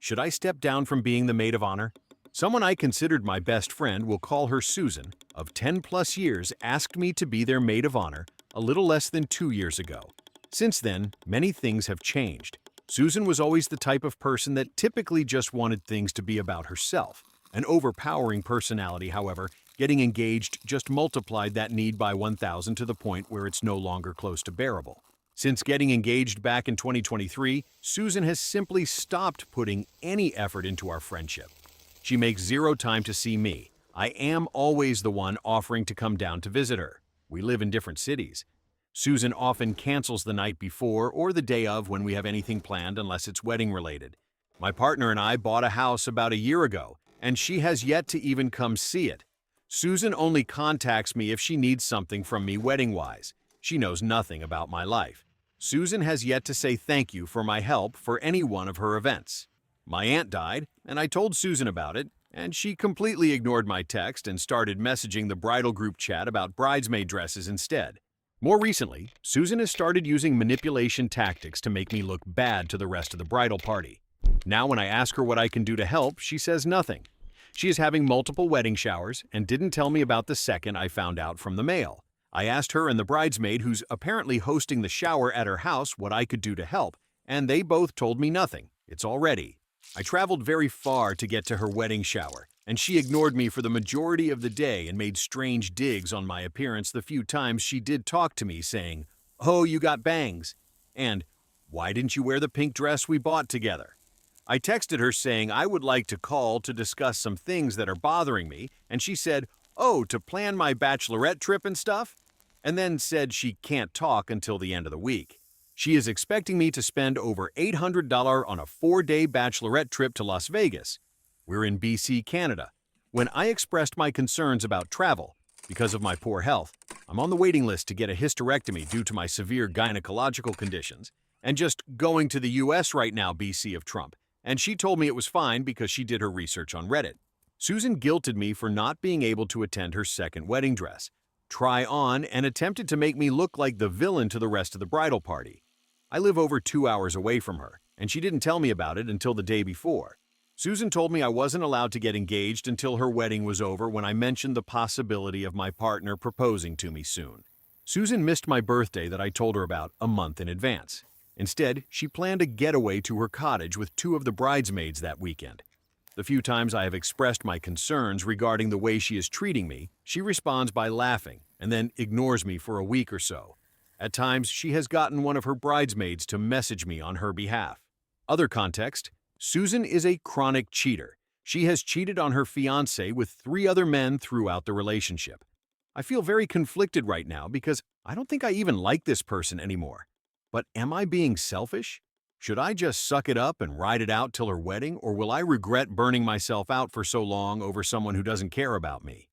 Should I step down from being the maid of honor? Someone I considered my best friend, will call her Susan, of 10 plus years, asked me to be their maid of honor a little less than 2 years ago. Since then, many things have changed. Susan was always the type of person that typically just wanted things to be about herself. An overpowering personality, however, getting engaged just multiplied that need by 1,000 to the point where it's no longer close to bearable. Since getting engaged back in 2023, Susan has simply stopped putting any effort into our friendship. She makes zero time to see me. I am always the one offering to come down to visit her. We live in different cities. Susan often cancels the night before or the day of when we have anything planned unless it's wedding related. My partner and I bought a house about a year ago, and she has yet to even come see it. Susan only contacts me if she needs something from me wedding-wise. She knows nothing about my life. Susan has yet to say thank you for my help for any one of her events. My aunt died, and I told Susan about it, and she completely ignored my text and started messaging the bridal group chat about bridesmaid dresses instead. More recently, Susan has started using manipulation tactics to make me look bad to the rest of the bridal party. Now when I ask her what I can do to help, she says nothing. She is having multiple wedding showers and didn't tell me about the second I found out from the mail. I asked her and the bridesmaid, who's apparently hosting the shower at her house, what I could do to help, and they both told me nothing. It's all ready. I traveled very far to get to her wedding shower, and she ignored me for the majority of the day and made strange digs on my appearance the few times she did talk to me, saying, "Oh, you got bangs," and "Why didn't you wear the pink dress we bought together?" I texted her saying I would like to call to discuss some things that are bothering me, and she said, "Oh, to plan my bachelorette trip and stuff?" And then said she can't talk until the end of the week. She is expecting me to spend over $800 on a 4-day bachelorette trip to Las Vegas. We're in BC, Canada. When I expressed my concerns about travel, because of my poor health, I'm on the waiting list to get a hysterectomy due to my severe gynecological conditions, and just going to the US right now, BC of Trump, and she told me it was fine because she did her research on Reddit. Susan guilted me for not being able to attend her second wedding dress, try on, and attempted to make me look like the villain to the rest of the bridal party. I live over 2 hours away from her, and she didn't tell me about it until the day before. Susan told me I wasn't allowed to get engaged until her wedding was over when I mentioned the possibility of my partner proposing to me soon. Susan missed my birthday that I told her about a month in advance. Instead, she planned a getaway to her cottage with 2 of the bridesmaids that weekend. The few times I have expressed my concerns regarding the way she is treating me, she responds by laughing and then ignores me for a week or so. At times, she has gotten one of her bridesmaids to message me on her behalf. Other context: Susan is a chronic cheater. She has cheated on her fiancé with 3 other men throughout the relationship. I feel very conflicted right now because I don't think I even like this person anymore. But am I being selfish? Should I just suck it up and ride it out till her wedding, or will I regret burning myself out for so long over someone who doesn't care about me?